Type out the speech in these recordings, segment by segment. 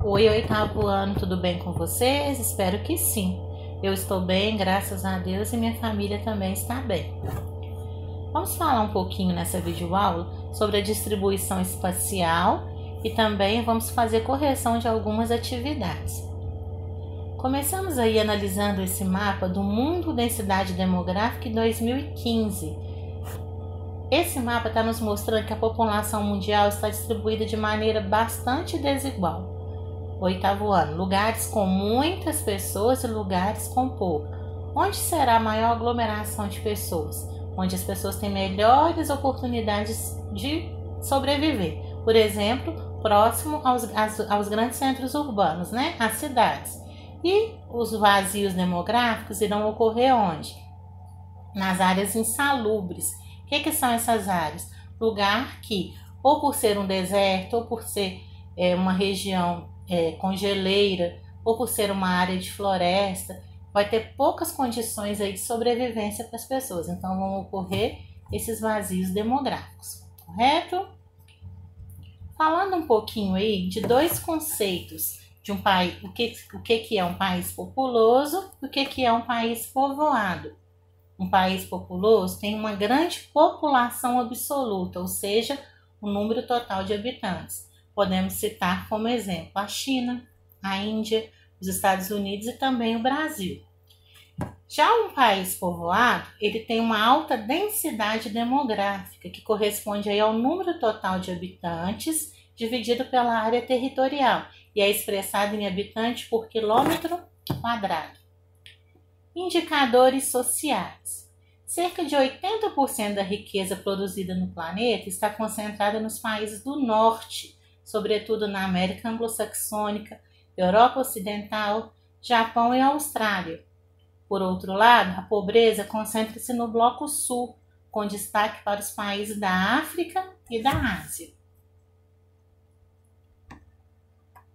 Oi, oitavo ano, tudo bem com vocês? Espero que sim. Eu estou bem, graças a Deus, e minha família também está bem. Vamos falar um pouquinho nessa videoaula sobre a distribuição espacial e também vamos fazer correção de algumas atividades. Começamos aí analisando esse mapa do Mundo Densidade Demográfica em 2015. Esse mapa está nos mostrando que a população mundial está distribuída de maneira bastante desigual. Oitavo ano, lugares com muitas pessoas e lugares com pouco. Onde será a maior aglomeração de pessoas? Onde as pessoas têm melhores oportunidades de sobreviver. Por exemplo, próximo aos grandes centros urbanos, as cidades. E os vazios demográficos irão ocorrer onde? Nas áreas insalubres. O que são essas áreas? Lugar que, ou por ser um deserto, ou por ser uma região com geleira, ou por ser uma área de floresta, vai ter poucas condições aí de sobrevivência para as pessoas. Então vão ocorrer esses vazios demográficos, correto? Falando um pouquinho aí de dois conceitos de um país, o que é um país populoso e o que é um país povoado. Um país populoso tem uma grande população absoluta, ou seja, o número total de habitantes. Podemos citar como exemplo a China, a Índia, os Estados Unidos e também o Brasil. Já um país povoado, ele tem uma alta densidade demográfica, que corresponde aí ao número total de habitantes dividido pela área territorial e é expressado em habitantes por quilômetro quadrado. Indicadores sociais. Cerca de 80% da riqueza produzida no planeta está concentrada nos países do norte, sobretudo na América Anglo-Saxônica, Europa Ocidental, Japão e Austrália. Por outro lado, a pobreza concentra-se no Bloco Sul, com destaque para os países da África e da Ásia.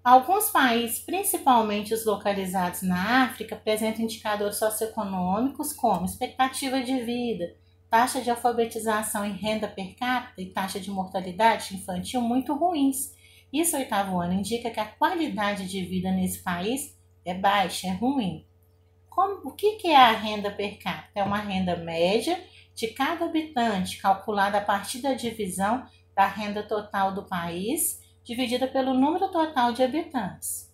Alguns países, principalmente os localizados na África, apresentam indicadores socioeconômicos como expectativa de vida, taxa de alfabetização e renda per capita e taxa de mortalidade infantil muito ruins. Isso, oitavo ano, indica que a qualidade de vida nesse país é baixa, é ruim. O que é a renda per capita? É uma renda média de cada habitante, calculada a partir da divisão da renda total do país, dividida pelo número total de habitantes.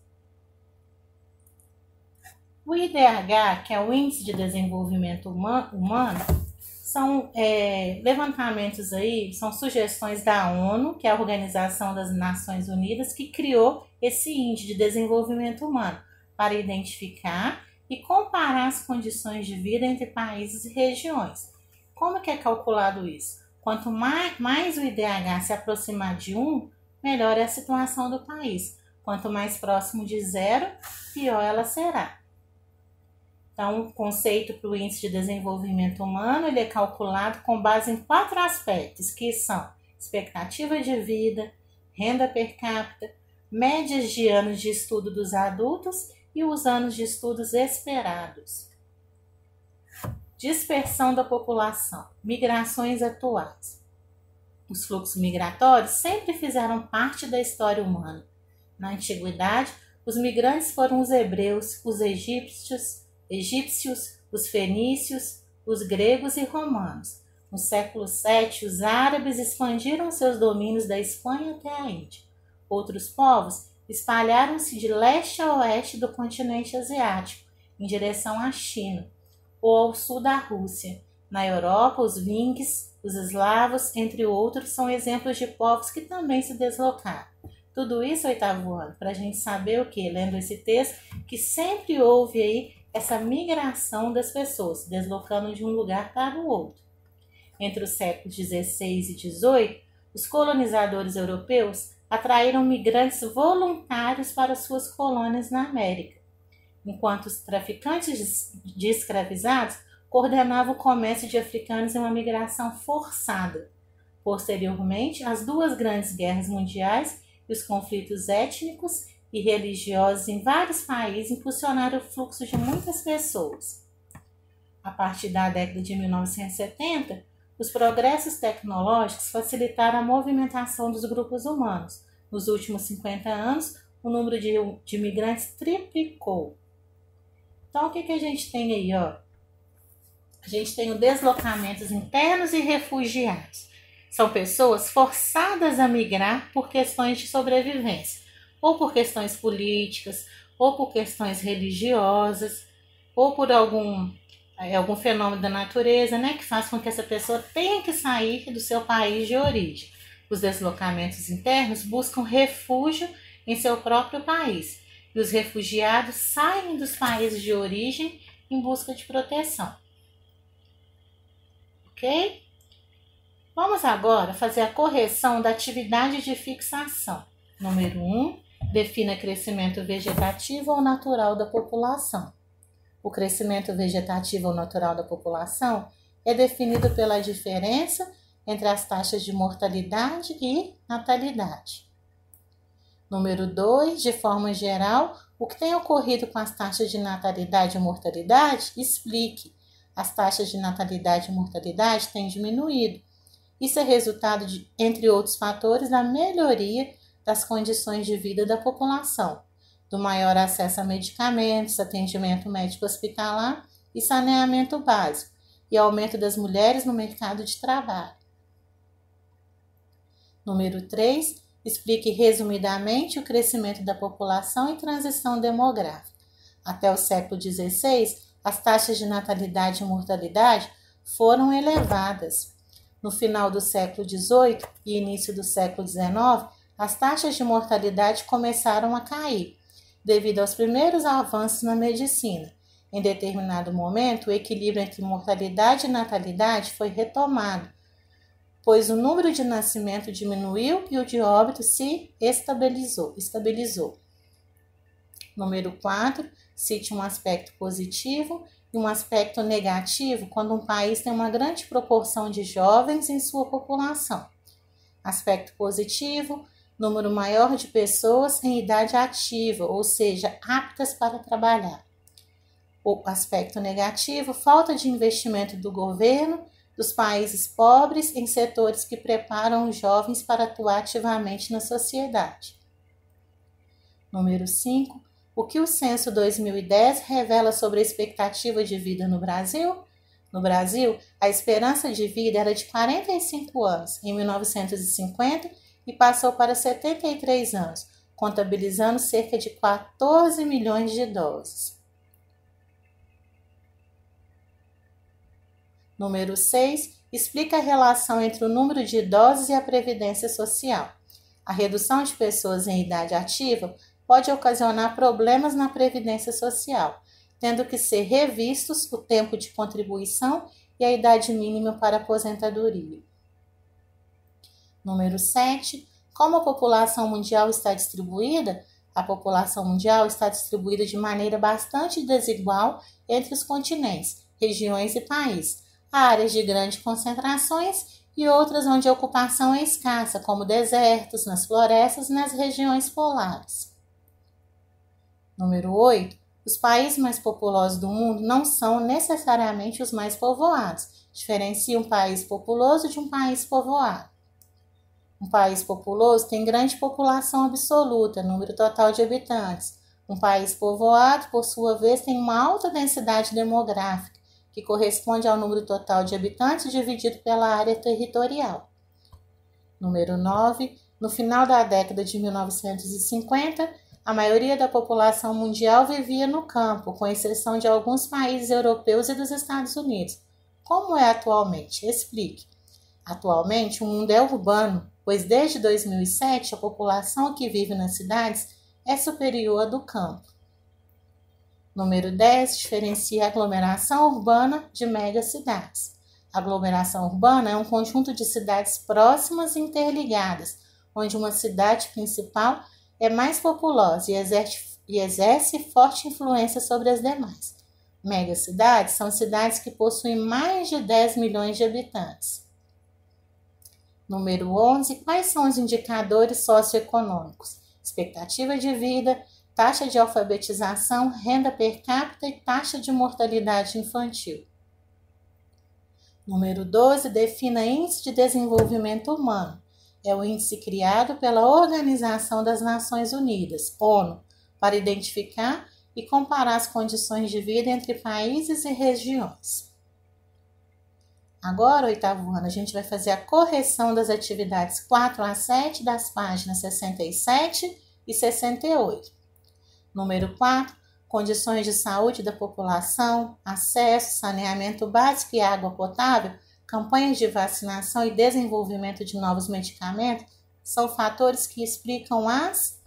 O IDH, que é o Índice de Desenvolvimento Humano, são levantamentos aí, são sugestões da ONU, que é a Organização das Nações Unidas, que criou esse Índice de Desenvolvimento Humano para identificar e comparar as condições de vida entre países e regiões. Como que é calculado isso? Quanto mais o IDH se aproximar de 1, melhor é a situação do país. Quanto mais próximo de 0, pior ela será. Então, o conceito para o Índice de Desenvolvimento Humano, ele é calculado com base em 4 aspectos, que são expectativa de vida, renda per capita, médias de anos de estudo dos adultos e os anos de estudos esperados. Dispersão da população, migrações atuais. Os fluxos migratórios sempre fizeram parte da história humana. Na antiguidade, os migrantes foram os hebreus, os egípcios, os fenícios, os gregos e romanos. No século VII, os árabes expandiram seus domínios da Espanha até a Índia. Outros povos espalharam-se de leste a oeste do continente asiático, em direção à China, ou ao sul da Rússia. Na Europa, os vingues, os eslavos, entre outros, são exemplos de povos que também se deslocaram. Tudo isso, oitavo ano, para a gente saber o que? Lendo esse texto, que sempre houve aí essa migração das pessoas, se deslocando de um lugar para o outro. Entre os séculos XVI e XVIII, os colonizadores europeus atraíram migrantes voluntários para suas colônias na América, enquanto os traficantes de escravizados coordenavam o comércio de africanos em uma migração forçada. Posteriormente, as duas grandes guerras mundiais e os conflitos étnicos e religiosos em vários países impulsionaram o fluxo de muitas pessoas. A partir da década de 1970, os progressos tecnológicos facilitaram a movimentação dos grupos humanos. Nos últimos 50 anos, o número de imigrantes triplicou. Então, o que a gente tem aí, ó? A gente tem os deslocamentos internos e refugiados. São pessoas forçadas a migrar por questões de sobrevivência, ou por questões políticas, ou por questões religiosas, ou por algum fenômeno da natureza, né, que faz com que essa pessoa tenha que sair do seu país de origem. Os deslocamentos internos buscam refúgio em seu próprio país, e os refugiados saem dos países de origem em busca de proteção. Ok? Vamos agora fazer a correção da atividade de fixação. Número 1, defina crescimento vegetativo ou natural da população. O crescimento vegetativo ou natural da população é definido pela diferença entre as taxas de mortalidade e natalidade. Número 2, de forma geral, o que tem ocorrido com as taxas de natalidade e mortalidade? Explique. As taxas de natalidade e mortalidade têm diminuído. Isso é resultado de, entre outros fatores, da melhoria das condições de vida da população, do maior acesso a medicamentos, atendimento médico hospitalar e saneamento básico, e aumento das mulheres no mercado de trabalho. Número 3, explique resumidamente o crescimento da população e transição demográfica. Até o século XVI, as taxas de natalidade e mortalidade foram elevadas. No final do século XVIII e início do século XIX, as taxas de mortalidade começaram a cair, devido aos primeiros avanços na medicina. Em determinado momento, o equilíbrio entre mortalidade e natalidade foi retomado, pois o número de nascimento diminuiu e o de óbito se estabilizou. Número 4, cite um aspecto positivo e um aspecto negativo quando um país tem uma grande proporção de jovens em sua população. Aspecto positivo, número maior de pessoas em idade ativa, ou seja, aptas para trabalhar. O aspecto negativo, falta de investimento do governo, dos países pobres em setores que preparam os jovens para atuar ativamente na sociedade. Número 5. O que o censo 2010 revela sobre a expectativa de vida no Brasil? No Brasil, a esperança de vida era de 45 anos em 1950 e passou para 73 anos, contabilizando cerca de 14 milhões de idosos. Número 6. Explica a relação entre o número de idosos e a previdência social. A redução de pessoas em idade ativa pode ocasionar problemas na previdência social, tendo que ser revistos o tempo de contribuição e a idade mínima para aposentadoria. Número 7. Como a população mundial está distribuída? A população mundial está distribuída de maneira bastante desigual entre os continentes, regiões e países. Há áreas de grandes concentrações e outras onde a ocupação é escassa, como desertos, nas florestas e nas regiões polares. Número 8. Os países mais populosos do mundo não são necessariamente os mais povoados. Diferencia um país populoso de um país povoado. Um país populoso tem grande população absoluta, número total de habitantes. Um país povoado, por sua vez, tem uma alta densidade demográfica, que corresponde ao número total de habitantes dividido pela área territorial. Número 9. No final da década de 1950, a maioria da população mundial vivia no campo, com exceção de alguns países europeus e dos Estados Unidos. Como é atualmente? Explique. Atualmente, o mundo é urbano, pois desde 2007 a população que vive nas cidades é superior à do campo. Número 10. Diferencia a aglomeração urbana de megacidades. A aglomeração urbana é um conjunto de cidades próximas e interligadas, onde uma cidade principal é mais populosa e exerce forte influência sobre as demais. Megacidades são cidades que possuem mais de 10 milhões de habitantes. Número 11. Quais são os indicadores socioeconômicos? Expectativa de vida, taxa de alfabetização, renda per capita e taxa de mortalidade infantil. Número 12. Defina índice de desenvolvimento humano. é o índice criado pela Organização das Nações Unidas, ONU, para identificar e comparar as condições de vida entre países e regiões. Agora, oitavo ano, a gente vai fazer a correção das atividades 4 a 7 das páginas 67 e 68. Número 4, condições de saúde da população, acesso, saneamento básico e água potável, campanhas de vacinação e desenvolvimento de novos medicamentos são fatores que explicam as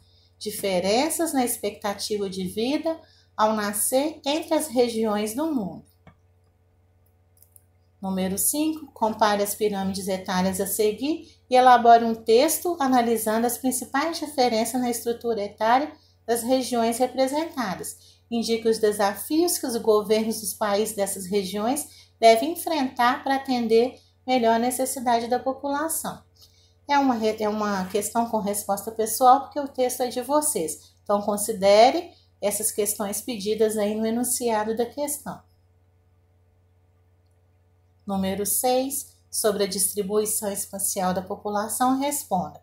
diferenças na expectativa de vida ao nascer entre as regiões do mundo. Número 5, compare as pirâmides etárias a seguir e elabore um texto analisando as principais diferenças na estrutura etária das regiões representadas. Indique os desafios que os governos dos países dessas regiões devem enfrentar para atender melhor a necessidade da população. É uma questão com resposta pessoal, porque o texto é de vocês. Então, considere essas questões pedidas aí no enunciado da questão. Número 6, sobre a distribuição espacial da população, responda.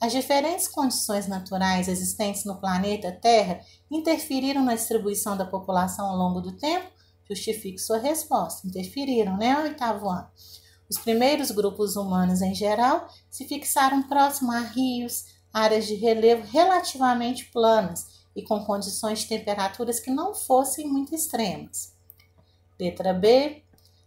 As diferentes condições naturais existentes no planeta Terra interferiram na distribuição da população ao longo do tempo? Justifique sua resposta. Interferiram, né, oitavo ano? Os primeiros grupos humanos, em geral, se fixaram próximo a rios, áreas de relevo relativamente planas e com condições de temperaturas que não fossem muito extremas. Letra B.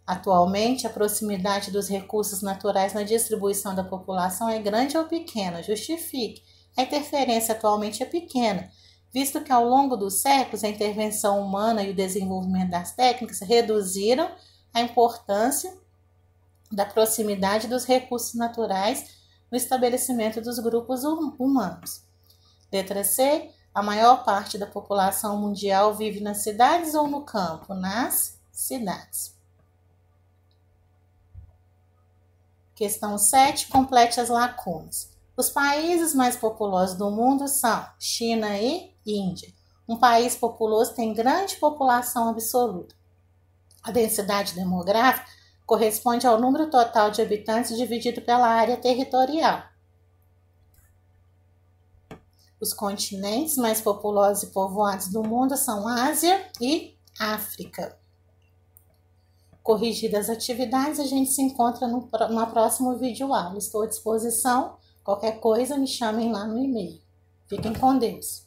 Atualmente, a proximidade dos recursos naturais na distribuição da população é grande ou pequena? Justifique. A interferência atualmente é pequena, visto que ao longo dos séculos a intervenção humana e o desenvolvimento das técnicas reduziram a importância da proximidade dos recursos naturais no estabelecimento dos grupos humanos. Letra C. A maior parte da população mundial vive nas cidades ou no campo? Nas cidades. Questão 7. Complete as lacunas. Os países mais populosos do mundo são China e Índia. Um país populoso tem grande população absoluta. A densidade demográfica corresponde ao número total de habitantes dividido pela área territorial. Os continentes mais populosos e povoados do mundo são Ásia e África. Corrigidas as atividades, a gente se encontra no próximo vídeo aula. Estou à disposição. Qualquer coisa, me chamem lá no e-mail. Fiquem com Deus.